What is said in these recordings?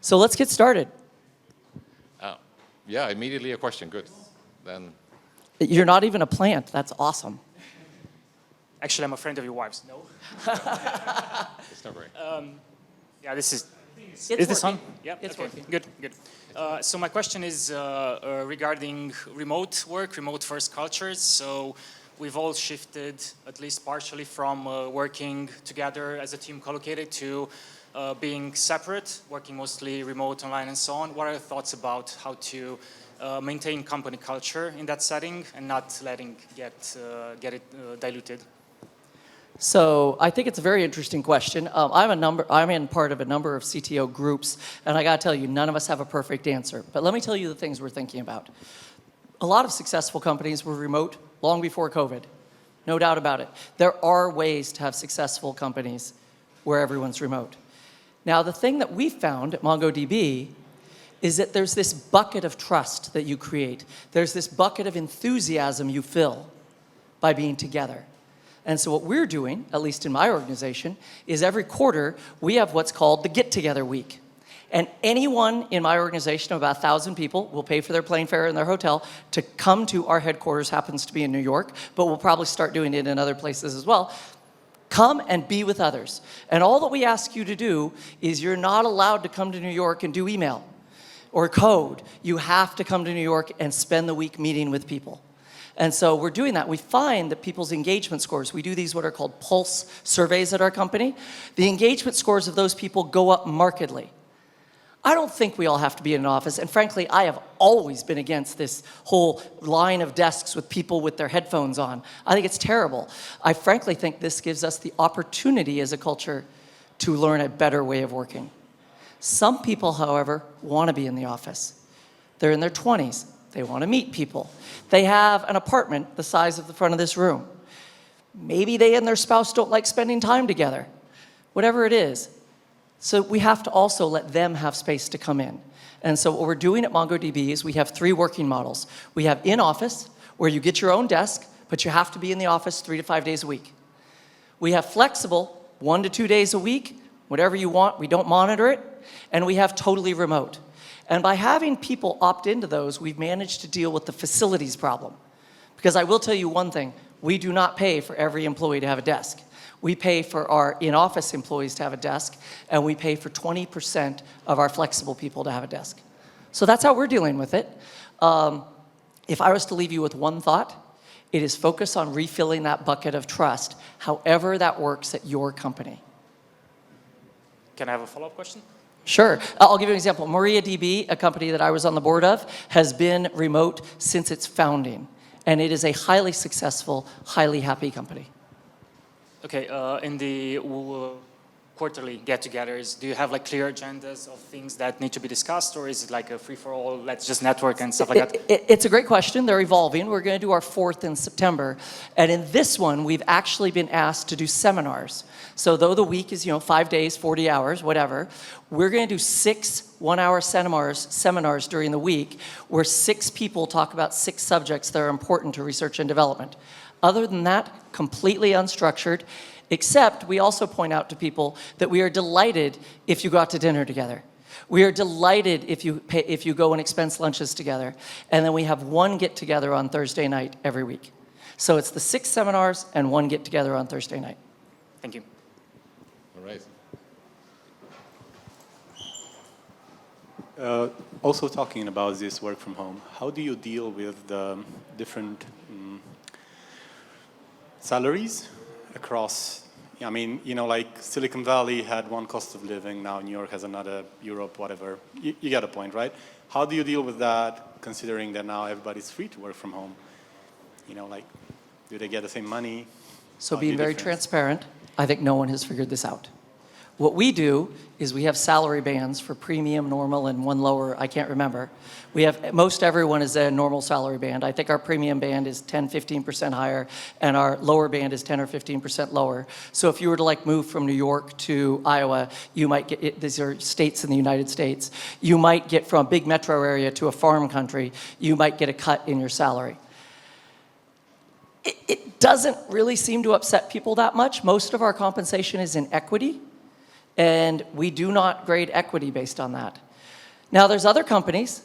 So let's get started. Yeah, immediately a question. Good. Then. You're not even a plant. That's awesome. Actually, I'm a friend of your wife's. No. It's not great. Yeah, this is. It's Is this on? working. Yeah, It's okay. working. Good, good. So my question is regarding remote work, remote first cultures. So we've all shifted, at least partially, from working together as a team collocated to being separate, working mostly remote, online, and so on. What are your thoughts about how to maintain company culture in that setting and not letting get it diluted? So I think it's a very interesting question. I'm in part of a number of CTO groups, and I got to tell you, none of us have a perfect answer. But let me tell you the things we're thinking about. A lot of successful companies were remote long before COVID, no doubt about it. There are ways to have successful companies where everyone's remote. Now, the thing that we found at MongoDB is that there's this bucket of trust that you create. There's this bucket of enthusiasm you fill by being together. And so what we're doing, at least in my organization, is every quarter we have what's called the get-together week. And anyone in my organization of about 1,000 people will pay for their plane fare and their hotel to come to our headquarters, happens to be in New York, but we'll probably start doing it in other places as well. Come and be with others. And all that we ask you to do is you're not allowed to come to New York and do email or code. You have to come to New York and spend the week meeting with people. And so we're doing that. We find that people's engagement scores, we do these what are called pulse surveys at our company. The engagement scores of those people go up markedly. I don't think we all have to be in an office, and frankly, I have always been against this whole line of desks with people with their headphones on. I think it's terrible. I frankly think this gives us the opportunity as a culture to learn a better way of working. Some people, however, want to be in the office. They're in their 20s. They want to meet people. They have an apartment the size of the front of this room. Maybe they and their spouse don't like spending time together. Whatever it is. So we have to also let them have space to come in. And so what we're doing at MongoDB is we have 3 working models. We have in-office, where you get your own desk, but you have to be in the office 3 to 5 days a week. We have flexible, 1 to 2 days a week, whatever you want, we don't monitor it. And we have totally remote. And by having people opt into those, we've managed to deal with the facilities problem. Because I will tell you one thing, we do not pay for every employee to have a desk. We pay for our in-office employees to have a desk, and we pay for 20% of our flexible people to have a desk. So that's how we're dealing with it. If I was to leave you with one thought, it is focus on refilling that bucket of trust, however that works at your company. Can I have a follow-up question? Sure. I'll give you an example. MariaDB, a company that I was on the board of, has been remote since its founding. And it is a highly successful, highly happy company. Okay, in the quarterly get-togethers, do you have like clear agendas of things that need to be discussed, or is it like a free-for-all, let's just network and stuff like that? It's a great question. They're evolving. We're going to do our 4th in September. And in this one, we've actually been asked to do seminars. So though the week is, 5 days, 40 hours, whatever, we're going to do 6 one-hour seminars during the week where 6 people talk about 6 subjects that are important to research and development. Other than that, completely unstructured, except we also point out to people that we are delighted if you go out to dinner together. We are delighted if you go and expense lunches together. And then we have 1 get-together on Thursday night every week. So it's the 6 seminars and 1 get-together on Thursday night. Thank you. All right. Also talking about this work from home, how do you deal with the different salaries across, like Silicon Valley had one cost of living, now New York has another, Europe, whatever. You get a point, right? How do you deal with that, considering that now everybody's free to work from home? Do they get the same money? So being very transparent, I think no one has figured this out. What we do is we have salary bands for premium, normal, and 1 lower, I can't remember. Most everyone is a normal salary band. I think our premium band is 10, 15% higher, and our lower band is 10 or 15% lower. So if you were to move from New York to Iowa, you might get, these are states in the United States, you might get from a big metro area to a farm country, you might get a cut in your salary. It doesn't really seem to upset people that much. Most of our compensation is in equity. And we do not grade equity based on that. Now, there's other companies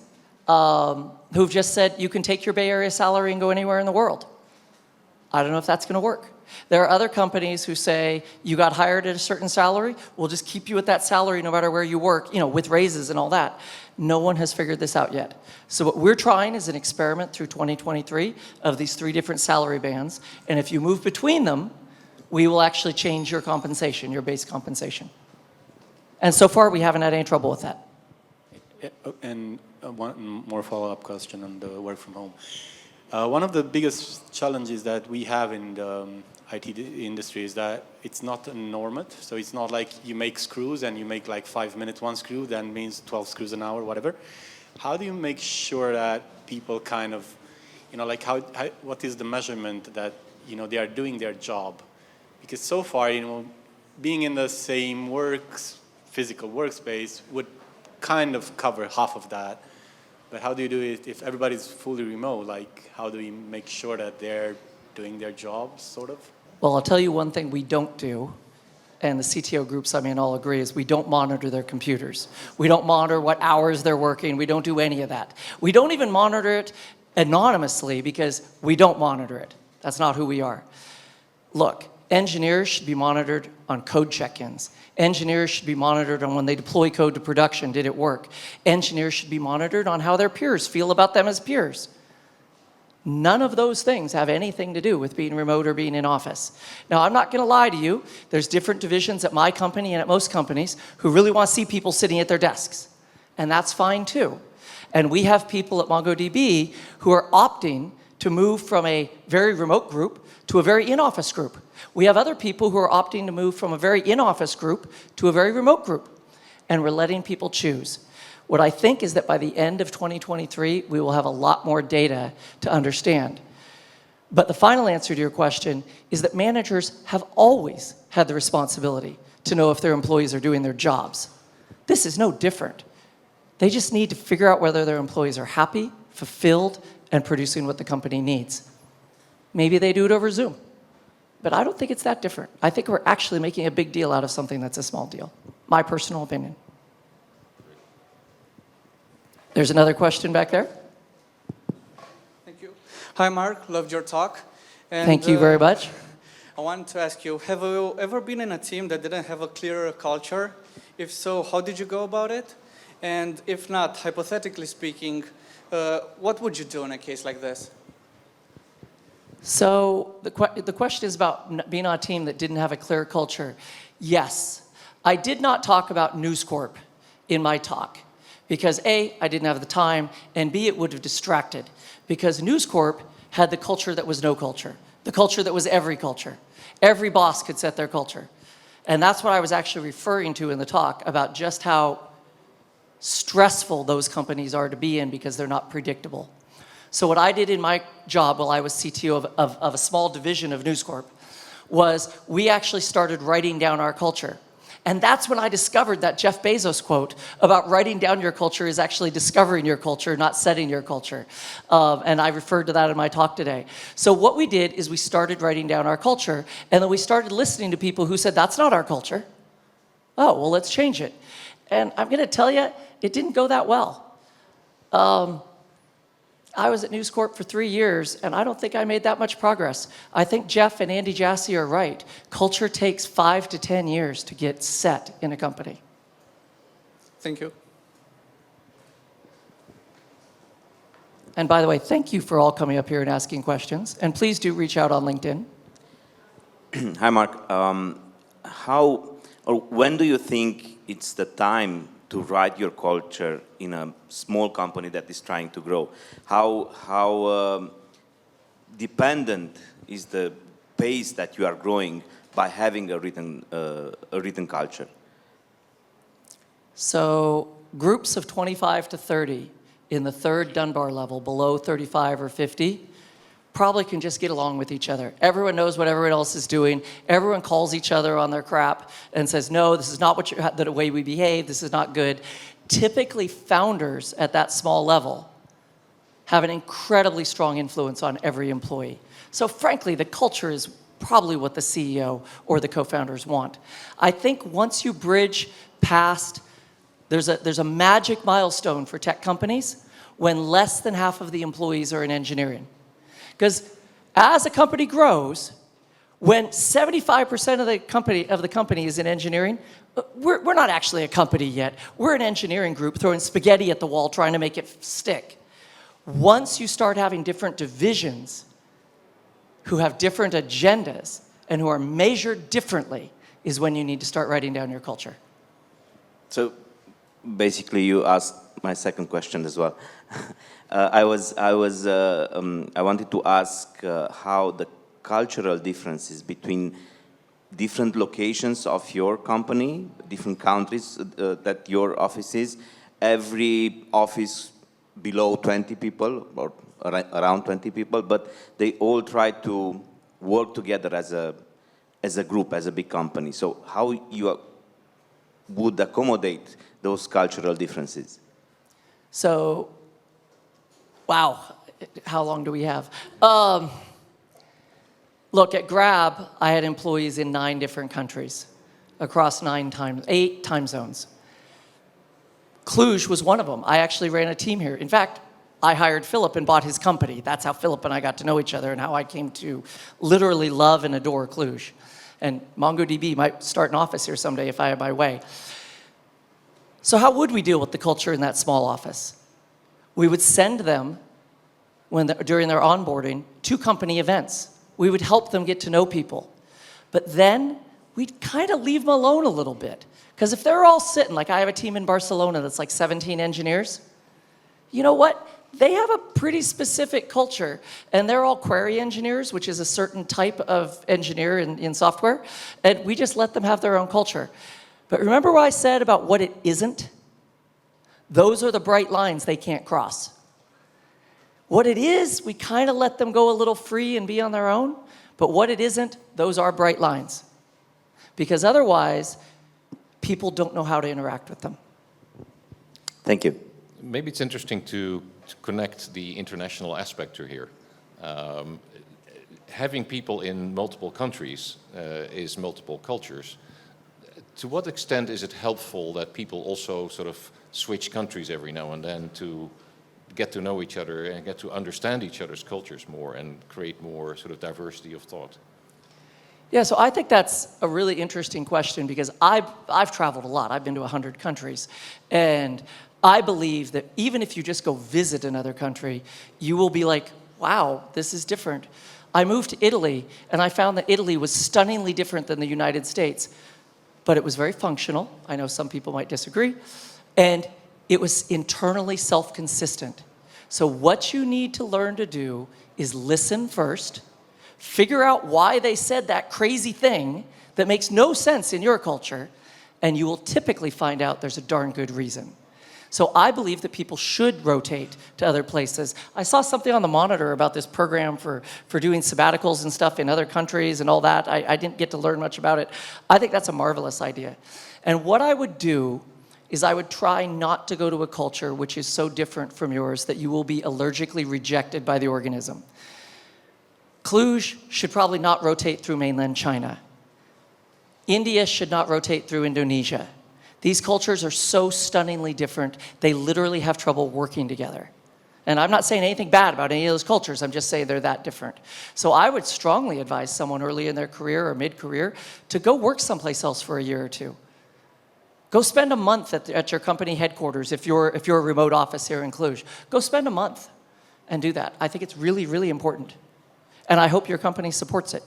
who've just said you can take your Bay Area salary and go anywhere in the world. I don't know if that's going to work. There are other companies who say you got hired at a certain salary, we'll just keep you at that salary no matter where you work, with raises and all that. No one has figured this out yet. So what we're trying is an experiment through 2023 of these 3 different salary bands. And if you move between them, we will actually change your compensation, your base compensation. And so far, we haven't had any trouble with that. And one more follow-up question on the work from home. One of the biggest challenges that we have in the IT industry is that it's not a normate. So it's not like you make screws and you make like 5 minutes one screw, that means 12 screws an hour, whatever. How do you make sure that people kind of, like what is the measurement that, they are doing their job? Because so far, being in the same physical workspace would kind of cover half of that. But how do you do it if everybody's fully remote? Like, how do we make sure that they're doing their jobs, sort of? Well, I'll tell you one thing we don't do, and the CTO groups, all agree, is we don't monitor their computers. We don't monitor what hours they're working. We don't do any of that. We don't even monitor it anonymously because we don't monitor it. That's not who we are. Look, engineers should be monitored on code check-ins. Engineers should be monitored on when they deploy code to production, did it work? Engineers should be monitored on how their peers feel about them as peers. None of those things have anything to do with being remote or being in office. Now, I'm not going to lie to you. There's different divisions at my company and at most companies who really want to see people sitting at their desks. And that's fine, too. And we have people at MongoDB who are opting to move from a very remote group to a very in-office group. We have other people who are opting to move from a very in-office group to a very remote group. And we're letting people choose. What I think is that by the end of 2023, we will have a lot more data to understand. But the final answer to your question is that managers have always had the responsibility to know if their employees are doing their jobs. This is no different. They just need to figure out whether their employees are happy, fulfilled, and producing what the company needs. Maybe they do it over Zoom. But I don't think it's that different. I think we're actually making a big deal out of something that's a small deal. My personal opinion. There's another question back there. Thank you. Hi, Mark. Loved your talk. And, Thank you very much. I wanted to ask you, have you ever been in a team that didn't have a clear culture? If so, how did you go about it? And if not, hypothetically speaking, what would you do in a case like this? So the question is about being on a team that didn't have a clear culture. Yes. I did not talk about News Corp in my talk. Because A, I didn't have the time, and B, it would have distracted. Because News Corp had the culture that was no culture, the culture that was every culture. Every boss could set their culture. And that's what I was actually referring to in the talk, about just how stressful those companies are to be in because they're not predictable. So what I did in my job while I was CTO of a small division of News Corp was we actually started writing down our culture. And that's when I discovered that Jeff Bezos quote about writing down your culture is actually discovering your culture, not setting your culture. And I referred to that in my talk today. So what we did is we started writing down our culture, and then we started listening to people who said, that's not our culture. Oh, well, let's change it. And I'm going to tell you, it didn't go that well. I was at News Corp for 3 years, and I don't think I made that much progress. I think Jeff and Andy Jassy are right. Culture takes 5 to 10 years to get set in a company. Thank you. And by the way, thank you for all coming up here and asking questions. And please do reach out on LinkedIn. Hi, Mark. How or when do you think it's the time to write your culture in a small company that is trying to grow? How dependent is the pace that you are growing by having a written culture? So groups of 25 to 30 in the third Dunbar level, below 35 or 50, probably can just get along with each other. Everyone knows what everyone else is doing. Everyone calls each other on their crap and says, no, this is not the way we behave. This is not good. Typically, founders at that small level have an incredibly strong influence on every employee. So frankly, the culture is probably what the CEO or the co-founders want. I think once you bridge past There's a magic milestone for tech companies when less than half of the employees are in engineering. Because as a company grows, when 75% of the company is in engineering, we're not actually a company yet. We're an engineering group throwing spaghetti at the wall trying to make it stick. Once you start having different divisions who have different agendas and who are measured differently is when you need to start writing down your culture. So basically, you asked my second question as well. I wanted to ask how the cultural differences between different locations of your company, different countries that your office is, every office below 20 people or around 20 people, but they all try to work together as a group, as a big company. So how you would accommodate those cultural differences? So, wow, how long do we have? Look, at Grab, I had employees in 9 different countries across 8 time zones. Cluj was one of them. I actually ran a team here. In fact, I hired Philip and bought his company. That's how Philip and I got to know each other and how I came to literally love and adore Cluj. And MongoDB might start an office here someday if I had my way. So how would we deal with the culture in that small office? We would send them, during their onboarding, to company events. We would help them get to know people. But then we'd kind of leave them alone a little bit. Because if they're all sitting, like I have a team in Barcelona that's like 17 engineers, you know what? They have a pretty specific culture, and they're all query engineers, which is a certain type of engineer in software, and we just let them have their own culture. But remember what I said about what it isn't? Those are the bright lines they can't cross. What it is, we kind of let them go a little free and be on their own, but what it isn't, those are bright lines. Because otherwise, people don't know how to interact with them. Thank you. Maybe it's interesting to connect the international aspect to here. Having people in multiple countries is multiple cultures. To what extent is it helpful that people also sort of switch countries every now and then to get to know each other and get to understand each other's cultures more and create more sort of diversity of thought? Yeah, so I think that's a really interesting question because I've traveled a lot. I've been to 100 countries. And I believe that even if you just go visit another country, you will be like, wow, this is different. I moved to Italy, and I found that Italy was stunningly different than the United States. But it was very functional. I know some people might disagree. And it was internally self-consistent. So what you need to learn to do is listen first, figure out why they said that crazy thing that makes no sense in your culture, and you will typically find out there's a darn good reason. So I believe that people should rotate to other places. I saw something on the monitor about this program for doing sabbaticals and stuff in other countries and all that. I didn't get to learn much about it. I think that's a marvelous idea. And what I would do is I would try not to go to a culture which is so different from yours that you will be allergically rejected by the organism. Cluj should probably not rotate through mainland China. India should not rotate through Indonesia. These cultures are so stunningly different, they literally have trouble working together. And I'm not saying anything bad about any of those cultures, I'm just saying they're that different. So I would strongly advise someone early in their career or mid-career to go work someplace else for a year or two. Go spend a month at your company headquarters if you're a remote office here in Cluj. Go spend a month and do that. I think it's really, really important. And I hope your company supports it.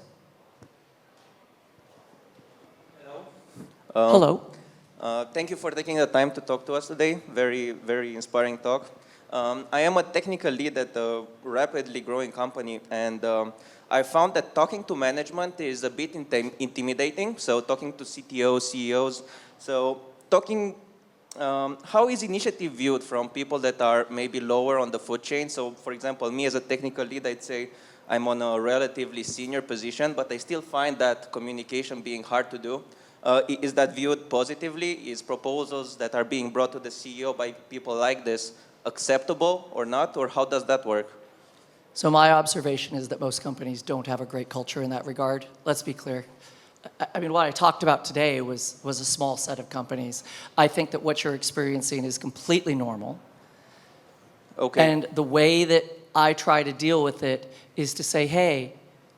Hello. Thank you for taking the time to talk to us today. Very, very inspiring talk. I am a technical lead at a rapidly growing company, and I found that talking to management is a bit intimidating. So talking to CTOs, CEOs. So how is initiative viewed from people that are maybe lower on the food chain? So for example, me as a technical lead, I'd say I'm on a relatively senior position, but I still find that communication being hard to do. Is that viewed positively? Is proposals that are being brought to the CEO by people like this acceptable or not? Or how does that work? So my observation is that most companies don't have a great culture in that regard. Let's be clear. I mean, what I talked about today was a small set of companies. I think that what you're experiencing is completely normal. Okay. And the way that I try to deal with it is to say, hey,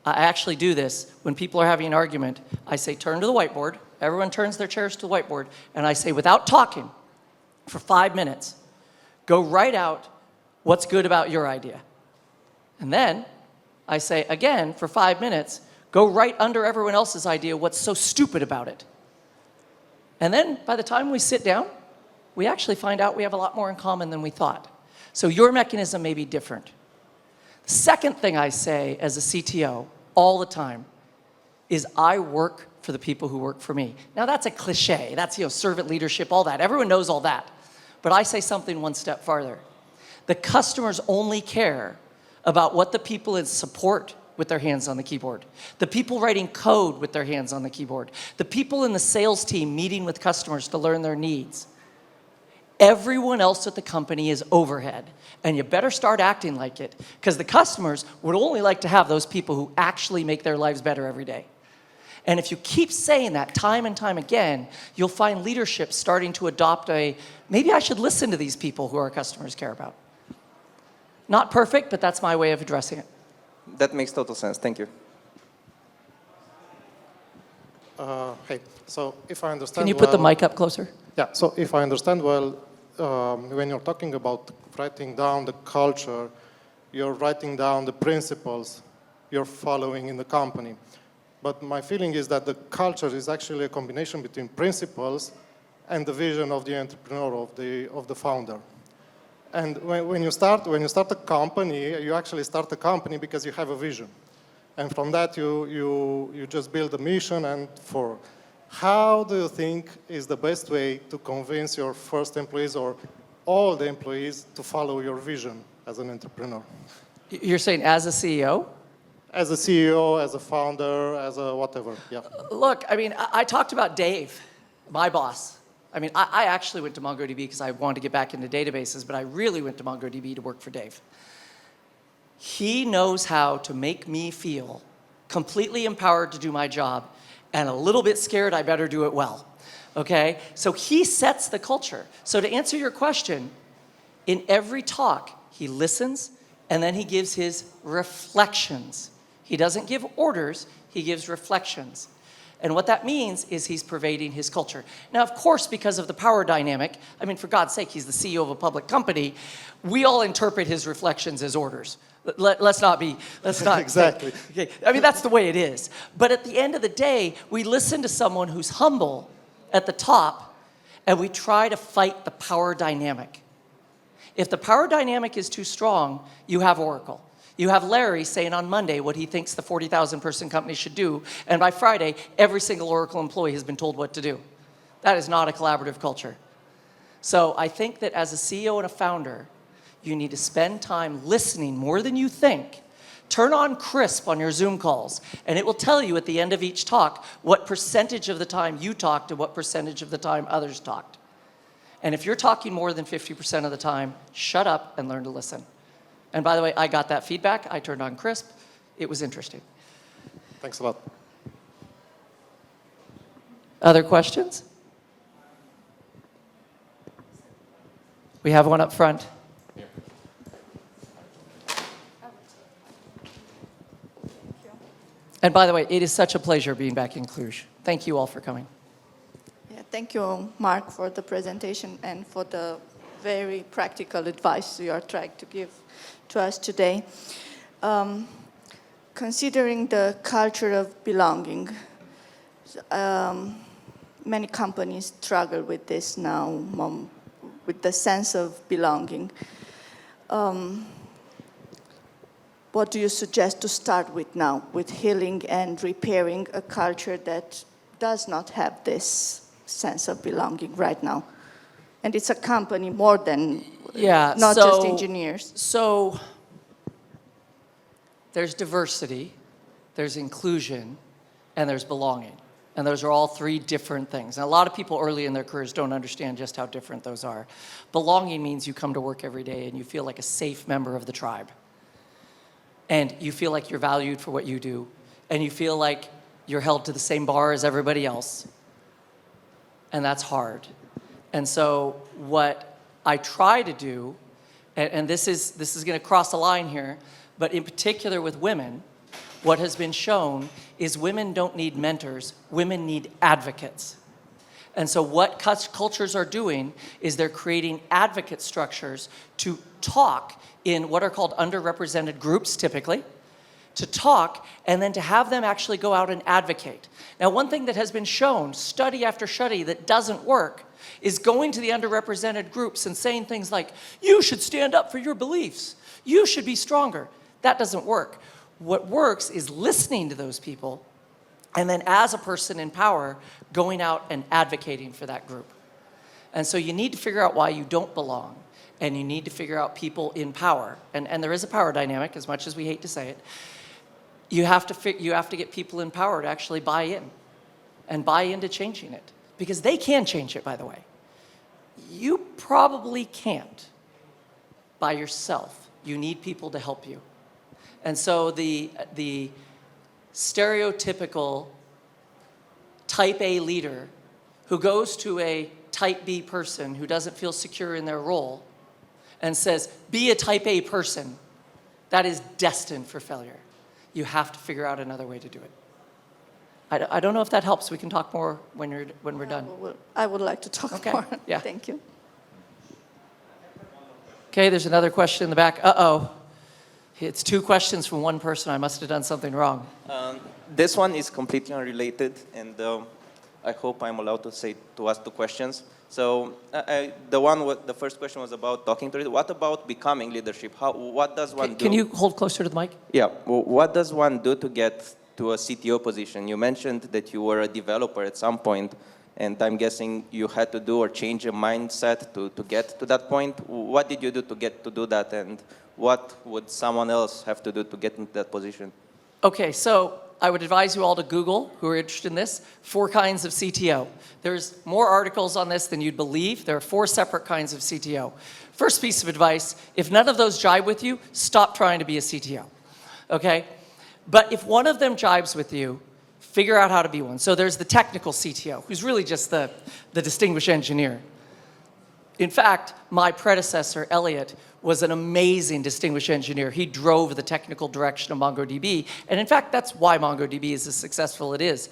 I actually do this. When people are having an argument, I say, turn to the whiteboard. Everyone turns their chairs to the whiteboard. And I say, without talking, for 5 minutes, go write out what's good about your idea. And then I say, again, for 5 minutes, go right under everyone else's idea what's so stupid about it. And then by the time we sit down, we actually find out we have a lot more in common than we thought. So your mechanism may be different. The second thing I say as a CTO all the time is I work for the people who work for me. Now that's a cliche. That's, servant leadership, all that. Everyone knows all that. But I say something one step farther. The customers only care about what the people in support with their hands on the keyboard, the people writing code with their hands on the keyboard, the people in the sales team meeting with customers to learn their needs. Everyone else at the company is overhead, and you better start acting like it, because the customers would only like to have those people who actually make their lives better every day. And if you keep saying that time and time again, you'll find leadership starting to adopt maybe I should listen to these people who our customers care about. Not perfect, but that's my way of addressing it. That makes total sense. Thank you. Hey, so if I understand Can you put the well- mic up closer? Yeah, so if I understand well, when you're talking about writing down the culture, you're writing down the principles you're following in the company. But my feeling is that the culture is actually a combination between principles and the vision of the entrepreneur, of the founder. And when you start a company, you actually start a company because you have a vision. And from that, you just build a mission. And how do you think is the best way to convince your first employees or all the employees to follow your vision as an entrepreneur? You're saying as a CEO? As a CEO, as a founder, as a whatever, yeah. Look, I mean, I talked about Dave, my boss. I mean, I actually went to MongoDB because I wanted to get back into databases, but I really went to MongoDB to work for Dave. He knows how to make me feel completely empowered to do my job and a little bit scared I better do it well, okay? So he sets the culture. So to answer your question, in every talk, he listens and then he gives his reflections. He doesn't give orders, he gives reflections. And what that means is he's pervading his culture. Now, of course, because of the power dynamic, I mean, for God's sake, he's the CEO of a public company, we all interpret his reflections as orders. Let's not Exactly. Okay. I mean, that's the way it is. But at the end of the day, we listen to someone who's humble at the top, and we try to fight the power dynamic. If the power dynamic is too strong, you have Oracle. You have Larry saying on Monday what he thinks the 40,000 person company should do, and by Friday, every single Oracle employee has been told what to do. That is not a collaborative culture. So I think that as a CEO and a founder, you need to spend time listening more than you think. Turn on Crisp on your Zoom calls, and it will tell you at the end of each talk what percentage of the time you talked and what percentage of the time others talked. And if you're talking more than 50% of the time, shut up and learn to listen. And by the way, I got that feedback. I turned on Crisp. It was interesting. Thanks a lot. Other questions? We have one up front. And by the way, it is such a pleasure being back in Cluj. Thank you all for coming. Yeah, thank you, Mark, for the presentation and for the very practical advice you are trying to give to us today. Considering the culture of belonging, many companies struggle with this now, with the sense of belonging. What do you suggest to start with now, with healing and repairing a culture that does not have this sense of belonging right now? And it's a company more than not just engineers. So there's diversity, there's inclusion, and there's belonging. And those are all three different things. And a lot of people early in their careers don't understand just how different those are. Belonging means you come to work every day and you feel like a safe member of the tribe. And you feel like you're valued for what you do. And you feel like you're held to the same bar as everybody else. And that's hard. And so what I try to do, and this is going to cross a line here, but in particular with women, what has been shown is women don't need mentors, women need advocates. And so what cultures are doing is they're creating advocate structures to talk in what are called underrepresented groups, typically, to talk and then to have them actually go out and advocate. Now, one thing that has been shown, study after study, that doesn't work is going to the underrepresented groups and saying things like, you should stand up for your beliefs, you should be stronger. That doesn't work. What works is listening to those people and then as a person in power, going out and advocating for that group. And so you need to figure out why you don't belong, and you need to figure out people in power. And there is a power dynamic, as much as we hate to say it. You have to get people in power to actually buy in, and buy into changing it. Because they can change it, by the way. You probably can't by yourself. You need people to help you. And so the stereotypical type A leader who goes to a type B person who doesn't feel secure in their role and says, be a type A person, that is destined for failure. You have to figure out another way to do it. I don't know if that helps. We can talk more when we're done. I would like to talk Okay. more. Yeah. Thank you. Okay, there's another question in the back. Uh-oh. It's 2 questions from one person. I must have done something wrong. This one is completely unrelated, and I hope I'm allowed to ask 2 questions. So the first question was about talking to leaders. What about becoming leadership? What does one do? Can you hold closer to the mic? Yeah. Well, what does one do to get to a CTO position? You mentioned that you were a developer at some point, and I'm guessing you had to do or change your mindset to get to that point. What did you do to do that, and what would someone else have to do to get into that position? Okay, so I would advise you all to Google, who are interested in this, 4 kinds of CTO. There's more articles on this than you'd believe. There are 4 separate kinds of CTO. First piece of advice, if none of those jibe with you, stop trying to be a CTO, okay? But if one of them jibes with you, figure out how to be one. So there's the technical CTO, who's really just the distinguished engineer. In fact, my predecessor, Elliot, was an amazing distinguished engineer. He drove the technical direction of MongoDB, and in fact, that's why MongoDB is as successful it is.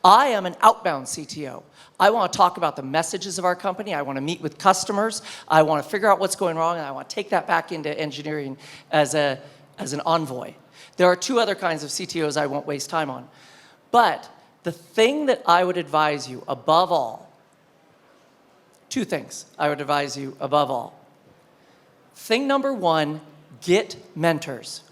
I am an outbound CTO. I want to talk about the messages of our company. I want to meet with customers. I want to figure out what's going wrong, and I want to take that back into engineering as an envoy. There are 2 other kinds of CTOs I won't waste time on. But the thing that I would advise you above all, 2 things I would advise you above all. Thing number 1, get mentors.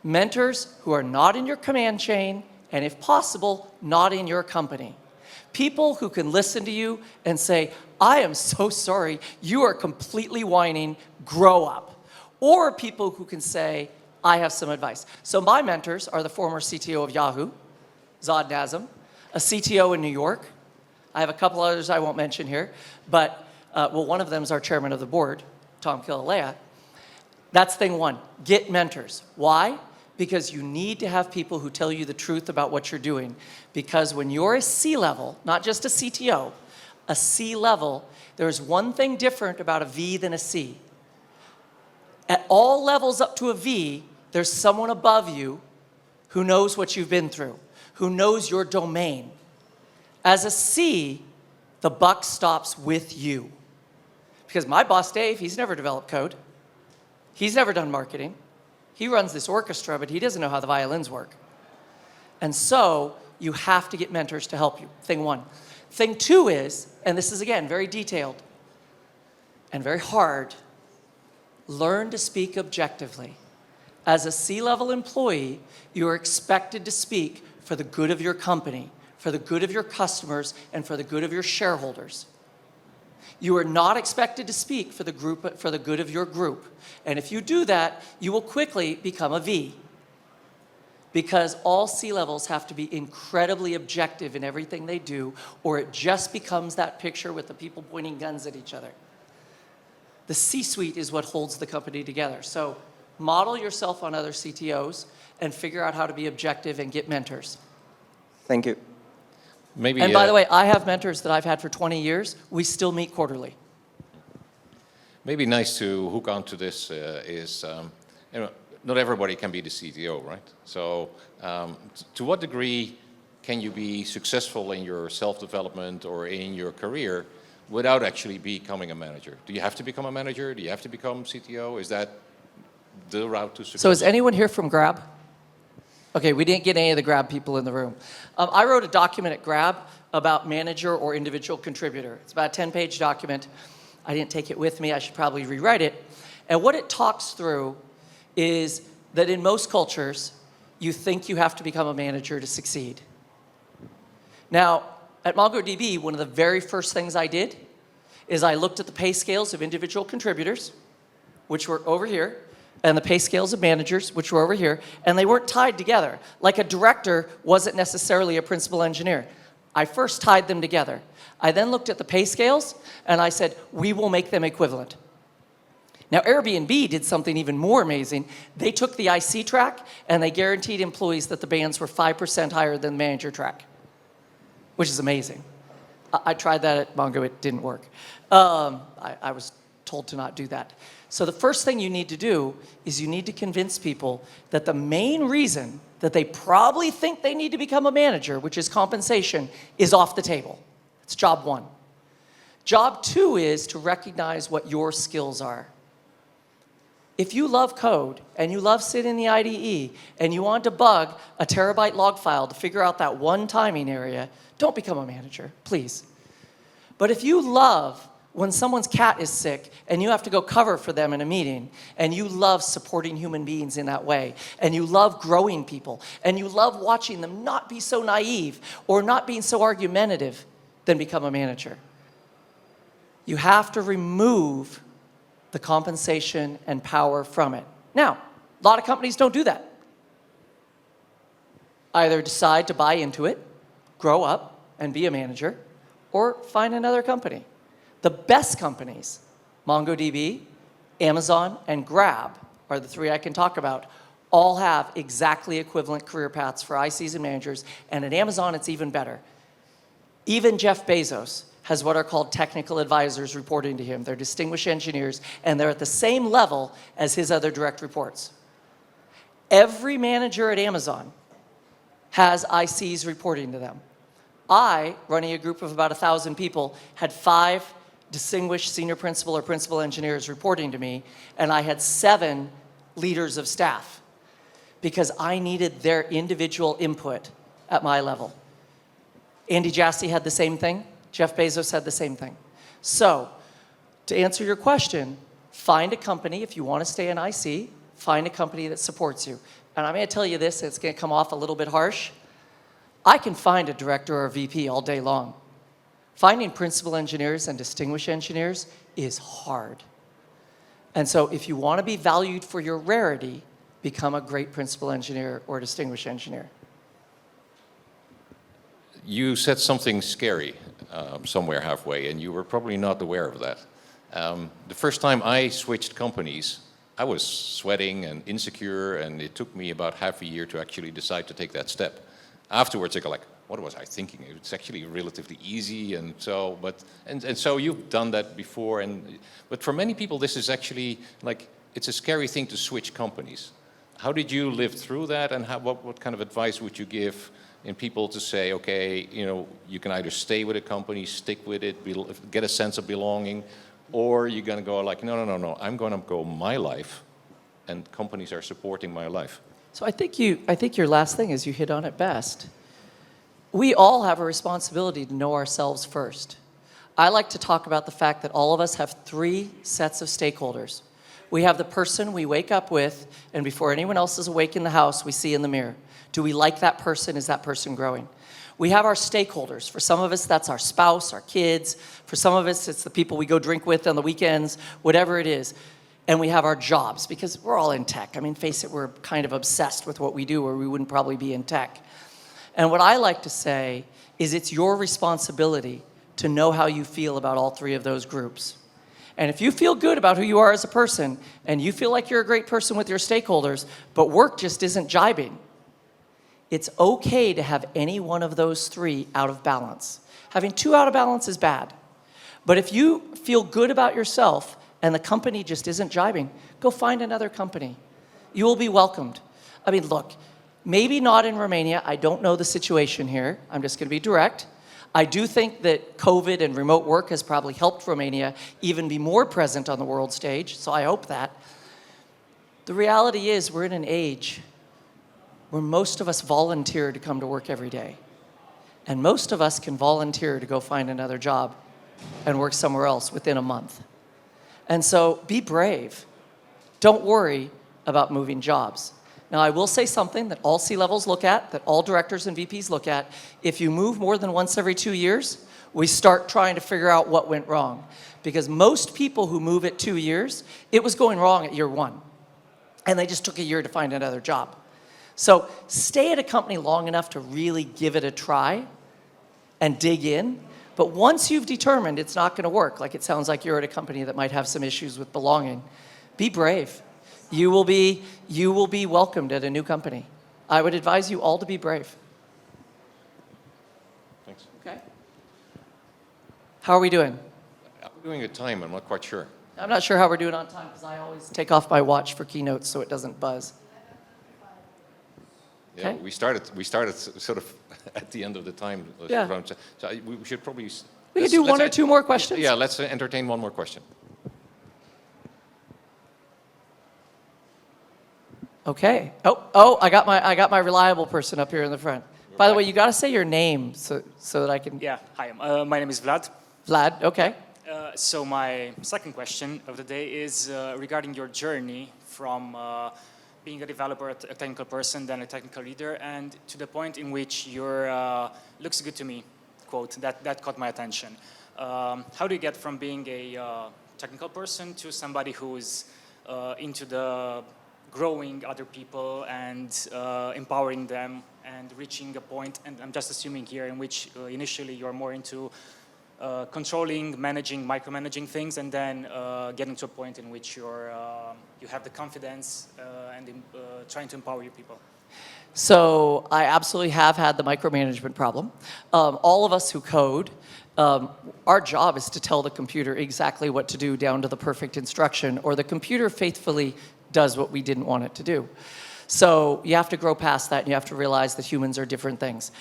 Mentors who are not in your command chain, and if possible, not in your company. People who can listen to you and say, I am so sorry, you are completely whining, grow up. Or people who can say, I have some advice. So my mentors are the former CTO of Yahoo, Zod Nazem, a CTO in New York. I have a couple others I won't mention here, but one of them is our chairman of the board, Tom Killalea. That's thing 1, get mentors. Why? Because you need to have people who tell you the truth about what you're doing. Because when you're a C-level, not just a CTO, a C-level, there's one thing different about a V than a C. At all levels up to a V, there's someone above you who knows what you've been through, who knows your domain. As a C, the buck stops with you. Because my boss, Dave, he's never developed code. He's never done marketing. He runs this orchestra, but he doesn't know how the violins work. And so you have to get mentors to help you, thing 1. Thing 2 is, and this is again very detailed and very hard, learn to speak objectively. As a C-level employee, you are expected to speak for the good of your company, for the good of your customers, and for the good of your shareholders. You are not expected to speak for the good of your group. And if you do that, you will quickly become a V. Because all C-levels have to be incredibly objective in everything they do, or it just becomes that picture with the people pointing guns at each other. The C-suite is what holds the company together. So model yourself on other CTOs and figure out how to be objective and get mentors. Thank you. Maybe, And by the way, I have mentors that I've had for 20 years. We still meet quarterly. maybe nice to hook onto this is, you know, not everybody can be the CTO, right? So to what degree can you be successful in your self-development or in your career without actually becoming a manager? Do you have to become a manager? Do you have to become CTO? Is that the route to success? So is anyone here from Grab? Okay, we didn't get any of the Grab people in the room. I wrote a document at Grab about manager or individual contributor. It's about a 10-page document. I didn't take it with me. I should probably rewrite it. And what it talks through is that in most cultures, you think you have to become a manager to succeed. Now, at MongoDB, one of the very first things I did is I looked at the pay scales of individual contributors, which were over here, and the pay scales of managers, which were over here, and they weren't tied together. Like a director wasn't necessarily a principal engineer. I first tied them together. I then looked at the pay scales, and I said, we will make them equivalent. Now, Airbnb did something even more amazing. They took the IC track, and they guaranteed employees that the bands were 5% higher than the manager track, which is amazing. I tried that at Mongo. It didn't work. I was told to not do that. So the first thing you need to do is you need to convince people that the main reason that they probably think they need to become a manager, which is compensation, is off the table. It's job one. Job two is to recognize what your skills are. If you love code and you love sitting in the IDE and you want to debug a terabyte log file to figure out that one timing area, don't become a manager, please. But if you love when someone's cat is sick and you have to go cover for them in a meeting, and you love supporting human beings in that way, and you love growing people, and you love watching them not be so naive or not being so argumentative, then become a manager. You have to remove the compensation and power from it. Now, a lot of companies don't do that. Either decide to buy into it, grow up, and be a manager, or find another company. The best companies, MongoDB, Amazon, and Grab, are the three I can talk about, all have exactly equivalent career paths for ICs and managers, and at Amazon it's even better. Even Jeff Bezos has what are called technical advisors reporting to him. They're distinguished engineers, and they're at the same level as his other direct reports. Every manager at Amazon has ICs reporting to them. I, running a group of about 1,000 people, had 5 distinguished senior principal or principal engineers reporting to me, and I had 7 leaders of staff because I needed their individual input at my level. Andy Jassy had the same thing. Jeff Bezos had the same thing. So, to answer your question, find a company, if you want to stay in IC, find a company that supports you. And I'm going to tell you this, it's going to come off a little bit harsh. I can find a director or a VP all day long. Finding principal engineers and distinguished engineers is hard. And so if you want to be valued for your rarity, become a great principal engineer or distinguished engineer. You said something scary somewhere halfway, and you were probably not aware of that. The first time I switched companies, I was sweating and insecure, and it took me about half a year to actually decide to take that step. Afterwards, I go like, what was I thinking? It's actually relatively easy, and so, and so you've done that before, but for many people, this is actually like, it's a scary thing to switch companies. How did you live through that, and what kind of advice would you give in people to say, okay, you know, you can either stay with a company, stick with it, get a sense of belonging, or you're going to go like, no, I'm going to go my life, and companies are supporting my life. So I think your last thing is you hit on it best. We all have a responsibility to know ourselves first. I like to talk about the fact that all of us have 3 sets of stakeholders. We have the person we wake up with, and before anyone else is awake in the house, we see in the mirror. Do we like that person? Is that person growing? We have our stakeholders. For some of us, that's our spouse, our kids. For some of us, it's the people we go drink with on the weekends, whatever it is. And we have our jobs, because we're all in tech. I mean, face it, we're kind of obsessed with what we do, or we wouldn't probably be in tech. And what I like to say is it's your responsibility to know how you feel about all 3 of those groups. And if you feel good about who you are as a person, and you feel like you're a great person with your stakeholders, but work just isn't jibing, It's okay to have any one of those three out of balance. Having two out of balance is bad. But if you feel good about yourself and the company just isn't jibing, go find another company. You will be welcomed. I mean, look, maybe not in Romania. I don't know the situation here. I'm just going to be direct. I do think that COVID and remote work has probably helped Romania even be more present on the world stage, so I hope that. The reality is we're in an age where most of us volunteer to come to work every day. And most of us can volunteer to go find another job and work somewhere else within a month. And so be brave. Don't worry about moving jobs. Now, I will say something that all C-levels look at, that all directors and VPs look at. If you move more than once every 2 years, we start trying to figure out what went wrong. Because most people who move at 2 years, it was going wrong at year 1. And they just took a year to find another job. So stay at a company long enough to really give it a try and dig in. But once you've determined it's not going to work, like it sounds like you're at a company that might have some issues with belonging, be brave. You will be welcomed at a new company. I would advise you all to be brave. Thanks. Okay. How are we doing? I'm doing a time, I'm not quite sure. I'm not sure how we're doing on time because I always take off my watch for keynotes so it doesn't buzz. Yeah, Okay. we started sort of at the end of the time. Yeah. So we should probably... We can do one or two more questions. Yeah, let's entertain one more question. Okay. Oh, I got my reliable person up here in the front. By the way, you got to say your name so that I can... Yeah, hi, my name is Vlad. Vlad, okay. So my second question of the day is regarding your journey from being a developer, a technical person, then a technical leader, and to the point in which you're looks good to me, quote, that caught my attention. How do you get from being a technical person to somebody who is into the growing other people and empowering them and reaching a point, and I'm just assuming here, in which initially you're more into controlling, managing, micromanaging things, and then getting to a point in which you have the confidence and trying to empower your people? So I absolutely have had the micromanagement problem. All of us who code, our job is to tell the computer exactly what to do down to the perfect instruction, or the computer faithfully does what we didn't want it to do. So you have to grow past that, and you have to realize that humans are different things.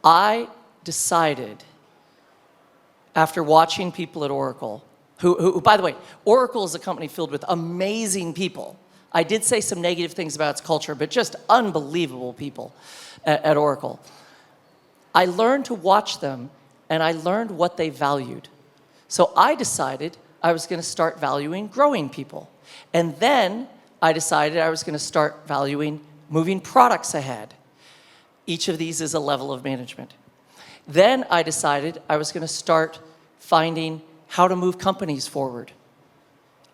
I decided, after watching people at Oracle, who, by the way, Oracle is a company filled with amazing people. I did say some negative things about its culture, but just unbelievable people at Oracle. I learned to watch them, and I learned what they valued. So I decided I was going to start valuing growing people. And then I decided I was going to start valuing moving products ahead. Each of these is a level of management. Then I decided I was going to start finding how to move companies forward.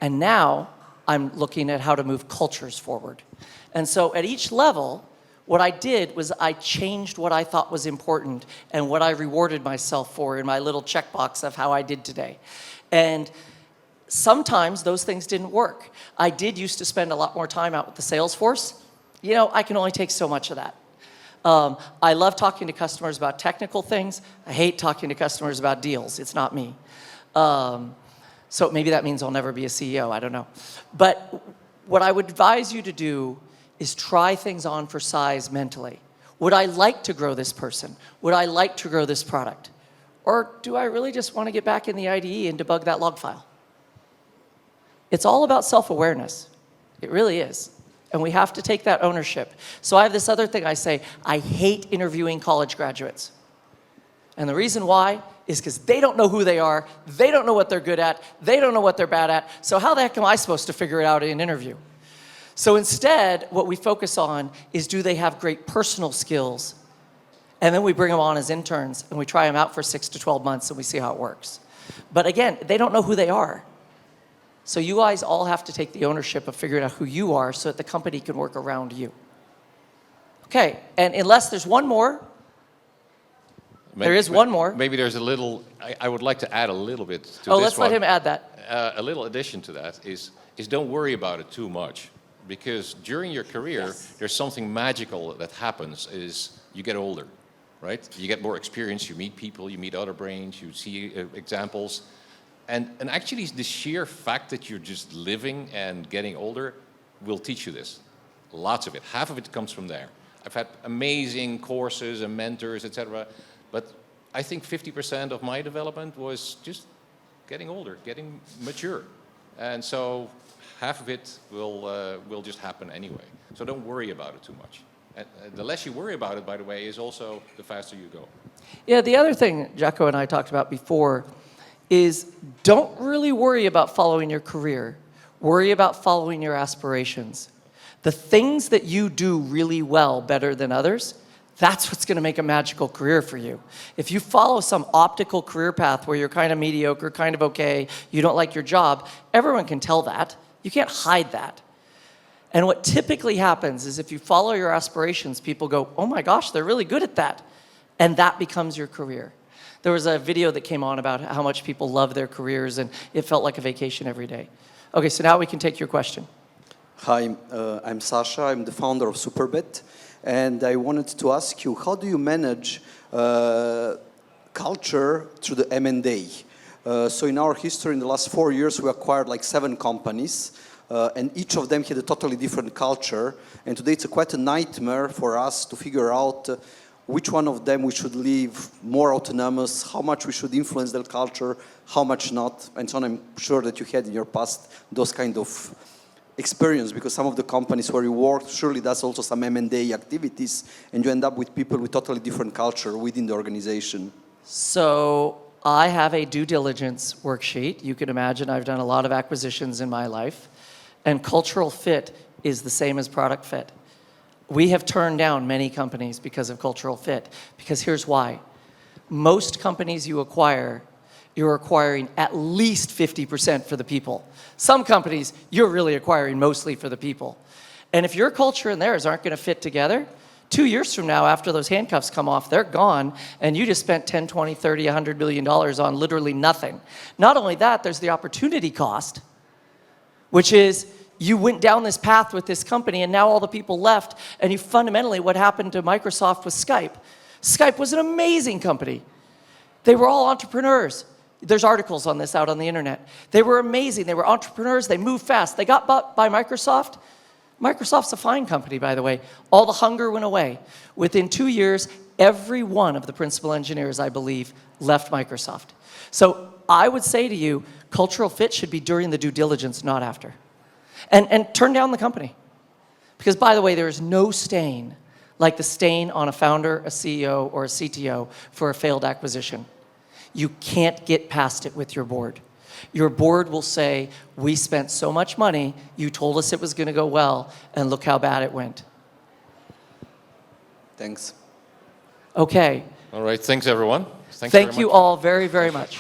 And now I'm looking at how to move cultures forward. And so at each level, what I did was I changed what I thought was important and what I rewarded myself for in my little checkbox of how I did today. And sometimes those things didn't work. I did used to spend a lot more time out with the sales force. You know, I can only take so much of that. I love talking to customers about technical things. I hate talking to customers about deals. It's not me. So maybe that means I'll never be a CEO. I don't know. But what I would advise you to do is try things on for size mentally. Would I like to grow this person? Would I like to grow this product? Or do I really just want to get back in the IDE and debug that log file? It's all about self-awareness. It really is. And we have to take that ownership. So I have this other thing I say, I hate interviewing college graduates. And the reason why is because they don't know who they are, they don't know what they're good at, they don't know what they're bad at, so how the heck am I supposed to figure it out in an interview? So instead, what we focus on is, do they have great personal skills? And then we bring them on as interns, and we try them out for 6 to 12 months, and we see how it works. But again, they don't know who they are. So you guys all have to take the ownership of figuring out who you are so that the company can work around you. Okay, and unless there's one more, there is one more. Maybe there's a little, I would like to add a little bit to this one. Oh, let's let him add that. A little addition to that is don't worry about it too much. Because during your career, there's something magical that happens is you get older, right? You get more experience, you meet people, you meet other brains, you see examples. And actually, the sheer fact that you're just living and getting older will teach you this. Lots of it. Half of it comes from there. I've had amazing courses and mentors, etc. But I think 50% of my development was just getting older, getting mature. And so half of it will just happen anyway. So don't worry about it too much. And the less you worry about it, by the way, is also the faster you go. Yeah, the other thing Jacco and I talked about before is don't really worry about following your career. Worry about following your aspirations. The things that you do really well better than others, that's what's going to make a magical career for you. If you follow some optical career path where you're kind of mediocre, kind of okay, you don't like your job, everyone can tell that. You can't hide that. And what typically happens is if you follow your aspirations, people go, oh my gosh, they're really good at that. And that becomes your career. There was a video that came on about how much people love their careers, and it felt like a vacation every day. Okay, so now we can take your question. Hi, I'm Sasha. I'm the founder of Superbit. And I wanted to ask you, how do you manage culture through the M&A? So in our history, in the last 4 years, we acquired like 7 companies. And each of them had a totally different culture. And today it's quite a nightmare for us to figure out which one of them we should leave more autonomous, how much we should influence their culture, how much not. And so on. I'm sure that you had in your past those kind of experience, because some of the companies where you work surely does also some M&A activities, and you end up with people with totally different culture within the organization. So I have a due diligence worksheet. You can imagine I've done a lot of acquisitions in my life, and cultural fit is the same as product fit. We have turned down many companies because of cultural fit, because here's why. Most companies you acquire, you're acquiring at least 50% for the people. Some companies, you're really acquiring mostly for the people. And if your culture and theirs aren't going to fit together, 2 years from now, after those handcuffs come off, they're gone, and you just spent 10, 20, 30, $100 million on literally nothing. Not only that, there's the opportunity cost, which is you went down this path with this company, and now all the people left, and you fundamentally, what happened to Microsoft with Skype. Skype was an amazing company. They were all entrepreneurs. There's articles on this out on the internet. They were amazing. They were entrepreneurs. They moved fast. They got bought by Microsoft. Microsoft's a fine company, by the way. All the hunger went away. Within 2 years, every one of the principal engineers, I believe, left Microsoft. So I would say to you, cultural fit should be during the due diligence, not after. And turn down the company. Because, by the way, there is no stain like the stain on a founder, a CEO, or a CTO for a failed acquisition. You can't get past it with your board. Your board will say, we spent so much money, you told us it was going to go well, and look how bad it went. Thanks. Okay. All right, thanks everyone. Thank you all very, very much.